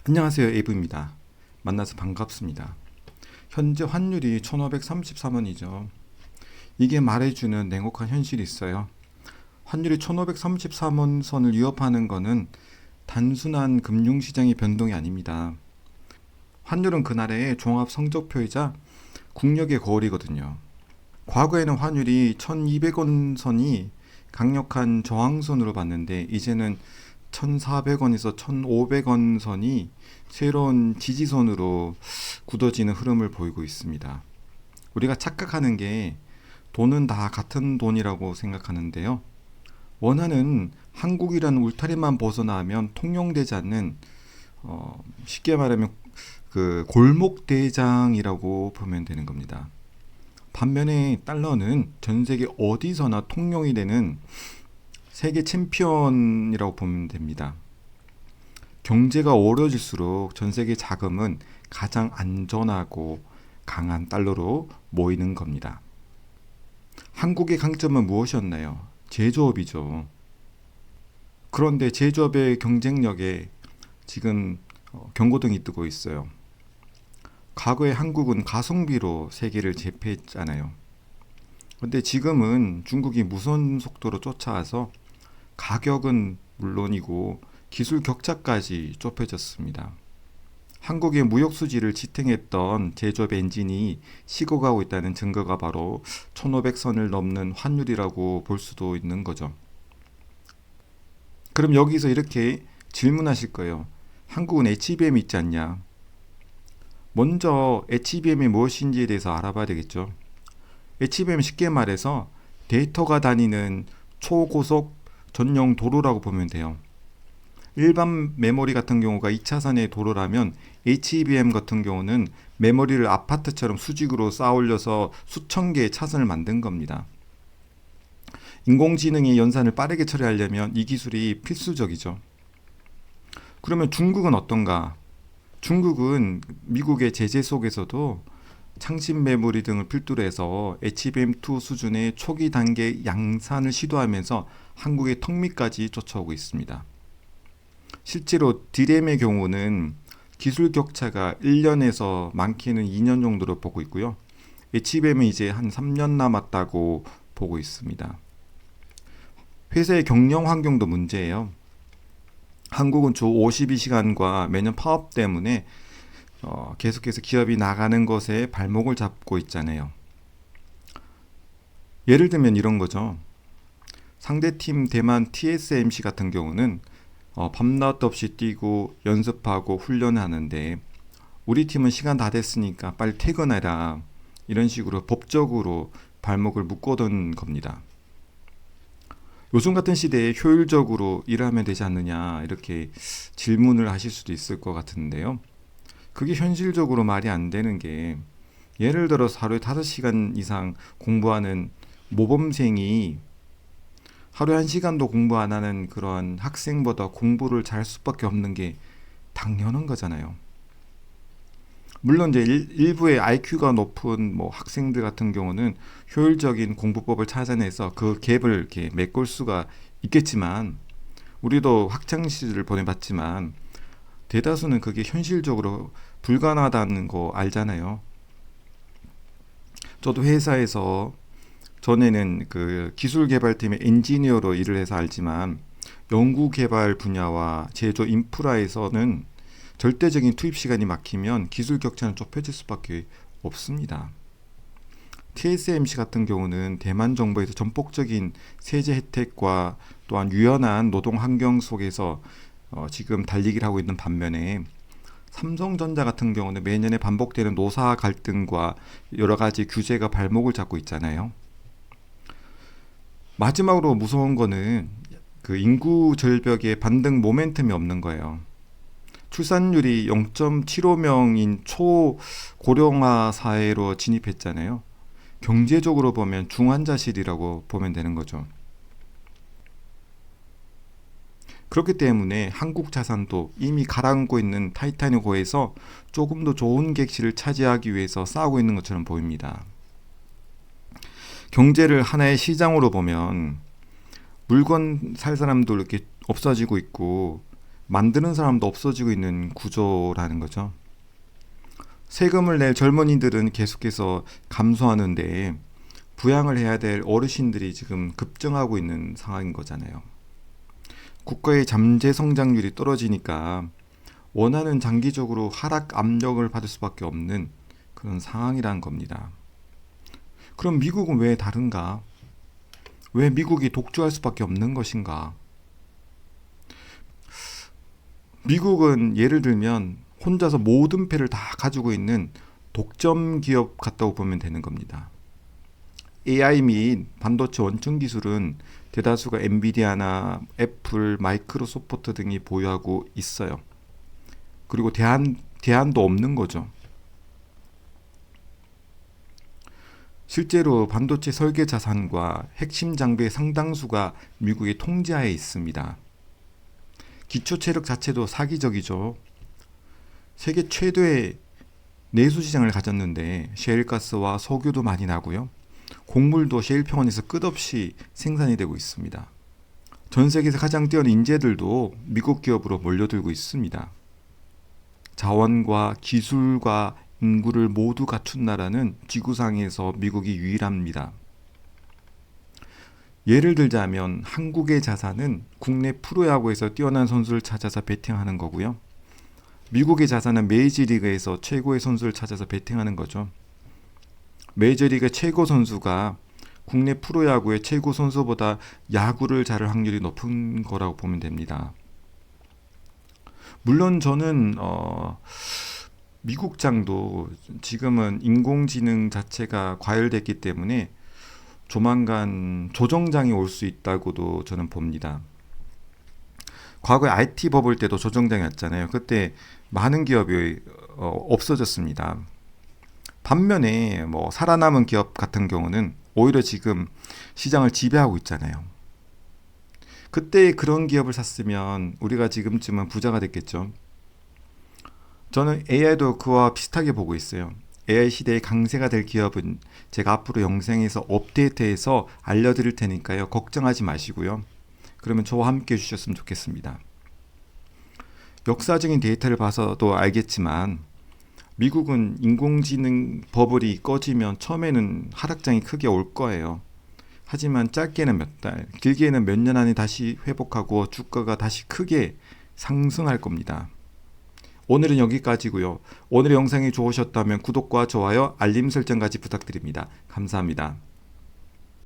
안녕하세요. 에이브입니다. 만나서 반갑습니다. 현재 환율이 1533원이죠. 이게 말해주는 냉혹한 현실이 있어요. 환율이 1533원 선을 위협하는 것은 단순한 금융시장의 변동이 아닙니다. 환율은 그 나라의 종합 성적표이자 국력의 거울이거든요. 과거에는 환율이 1200원 선이 강력한 저항선으로 봤는데 이제는 1,400원에서 1,500원 선이 새로운 지지선으로 굳어지는 흐름을 보이고 있습니다. 우리가 착각하는 게 돈은 다 같은 돈이라고 생각하는데요. 원하는 한국이라는 울타리만 벗어나면 통용되지 않는 쉽게 말하면 그 골목 대장이라고 보면 되는 겁니다. 반면에 달러는 전 세계 어디서나 통용이 되는 세계 챔피언이라고 보면 됩니다. 경제가 어려질수록 전 세계 자금은 가장 안전하고 강한 달러로 모이는 겁니다. 한국의 강점은 무엇이었나요? 제조업이죠. 그런데 제조업의 경쟁력에 지금 경고등이 뜨고 있어요. 과거에 한국은 가성비로 세계를 제패했잖아요. 그런데 지금은 중국이 무선 속도로 쫓아와서 가격은 물론이고 기술 격차까지 좁혀졌습니다. 한국의 무역 수지를 지탱했던 제조업 엔진이 식어가고 있다는 증거가 바로 1500선을 넘는 환율이라고 볼 수도 있는 거죠. 그럼 여기서 이렇게 질문하실 거예요. 한국은 HBM이 있지 않냐? 먼저 HBM이 무엇인지에 대해서 알아봐야 되겠죠. HBM은 쉽게 말해서 데이터가 다니는 초고속 전용 도로라고 보면 돼요. 일반 메모리 같은 경우가 2차선의 도로라면 HBM 같은 경우는 메모리를 아파트처럼 수직으로 쌓아 올려서 수천 개의 차선을 만든 겁니다. 인공지능의 연산을 빠르게 처리하려면 이 기술이 필수적이죠. 그러면 중국은 어떤가? 중국은 미국의 제재 속에서도 창신 메모리 등을 필두로 해서 HBM2 수준의 초기 단계 양산을 시도하면서 한국의 턱 밑까지 쫓아오고 있습니다. 실제로 D램의 경우는 기술 격차가 1년에서 많게는 2년 정도로 보고 있고요. HBM은 이제 한 3년 남았다고 보고 있습니다. 회사의 경영 환경도 문제예요. 한국은 주 52시간과 매년 파업 때문에 계속해서 기업이 나가는 것에 발목을 잡고 있잖아요. 예를 들면 이런 거죠. 상대팀 대만 TSMC 같은 경우는 밤낮 없이 뛰고 연습하고 훈련하는데 우리 팀은 시간 다 됐으니까 빨리 퇴근해라. 이런 식으로 법적으로 발목을 묶어둔 겁니다. 요즘 같은 시대에 효율적으로 일하면 되지 않느냐 이렇게 질문을 하실 수도 있을 것 같은데요. 그게 현실적으로 말이 안 되는 게 예를 들어서 하루에 5시간 이상 공부하는 모범생이 하루에 1시간도 공부 안 하는 그런 학생보다 공부를 잘할 수밖에 없는 게 당연한 거잖아요. 물론 이제 일부의 IQ가 높은 뭐 학생들 같은 경우는 효율적인 공부법을 찾아내서 그 갭을 이렇게 메꿀 수가 있겠지만 우리도 학창 시절을 보내봤지만 대다수는 그게 현실적으로 불가능하다는 거 알잖아요. 저도 회사에서 전에는 그 기술개발팀의 엔지니어로 일을 해서 알지만 연구개발 분야와 제조 인프라에서는 절대적인 투입 시간이 막히면 기술 격차는 좁혀질 수밖에 없습니다. TSMC 같은 경우는 대만 정부에서 전폭적인 세제 혜택과 또한 유연한 노동 환경 속에서 지금 달리기를 하고 있는 반면에 삼성전자 같은 경우는 매년에 반복되는 노사 갈등과 여러 가지 규제가 발목을 잡고 있잖아요. 마지막으로 무서운 거는 그 인구 절벽에 반등 모멘텀이 없는 거예요. 출산율이 0.75명인 초고령화 사회로 진입했잖아요. 경제적으로 보면 중환자실이라고 보면 되는 거죠. 그렇기 때문에 한국 자산도 이미 가라앉고 있는 타이타닉호에서 조금 더 좋은 객실을 차지하기 위해서 싸우고 있는 것처럼 보입니다. 경제를 하나의 시장으로 보면 물건 살 사람도 이렇게 없어지고 있고 만드는 사람도 없어지고 있는 구조라는 거죠. 세금을 낼 젊은이들은 계속해서 감소하는데 부양을 해야 될 어르신들이 지금 급증하고 있는 상황인 거잖아요. 국가의 잠재 성장률이 떨어지니까 원하는 장기적으로 하락 압력을 받을 수밖에 없는 그런 상황이란 겁니다. 그럼 미국은 왜 다른가? 왜 미국이 독주할 수밖에 없는 것인가? 미국은 예를 들면 혼자서 모든 패를 다 가지고 있는 독점 기업 같다고 보면 되는 겁니다. AI 및 반도체 원천 기술은 대다수가 엔비디아나 애플, 마이크로소프트 등이 보유하고 있어요. 그리고 대안도 없는 거죠. 실제로 반도체 설계 자산과 핵심 장비의 상당수가 미국의 통제하에 있습니다. 기초 체력 자체도 사기적이죠. 세계 최대의 내수 시장을 가졌는데 셰일가스와 석유도 많이 나고요. 곡물도 셰일 평원에서 끝없이 생산이 되고 있습니다. 전 세계에서 가장 뛰어난 인재들도 미국 기업으로 몰려들고 있습니다. 자원과 기술과 인구를 모두 갖춘 나라는 지구상에서 미국이 유일합니다. 예를 들자면 한국의 자산은 국내 프로야구에서 뛰어난 선수를 찾아서 베팅하는 거고요. 미국의 자산은 메이저리그에서 최고의 선수를 찾아서 베팅하는 거죠. 메이저리그 최고 선수가 국내 프로야구의 최고 선수보다 야구를 잘할 확률이 높은 거라고 보면 됩니다. 물론 저는 미국장도 지금은 인공지능 자체가 과열됐기 때문에 조만간 조정장이 올 수 있다고도 저는 봅니다. 과거에 IT 버블 때도 조정장이 왔잖아요. 그때 많은 기업이 없어졌습니다. 반면에 뭐 살아남은 기업 같은 경우는 오히려 지금 시장을 지배하고 있잖아요. 그때 그런 기업을 샀으면 우리가 지금쯤은 부자가 됐겠죠. 저는 AI도 그와 비슷하게 보고 있어요. AI 시대의 강세가 될 기업은 제가 앞으로 영상에서 업데이트해서 알려드릴 테니까요. 걱정하지 마시고요. 그러면 저와 함께 해주셨으면 좋겠습니다. 역사적인 데이터를 봐서도 알겠지만 미국은 인공지능 버블이 꺼지면 처음에는 하락장이 크게 올 거예요. 하지만 짧게는 몇 달, 길게는 몇 년 안에 다시 회복하고 주가가 다시 크게 상승할 겁니다. 오늘은 여기까지고요. 오늘의 영상이 좋으셨다면 구독과 좋아요, 알림 설정까지 부탁드립니다. 감사합니다.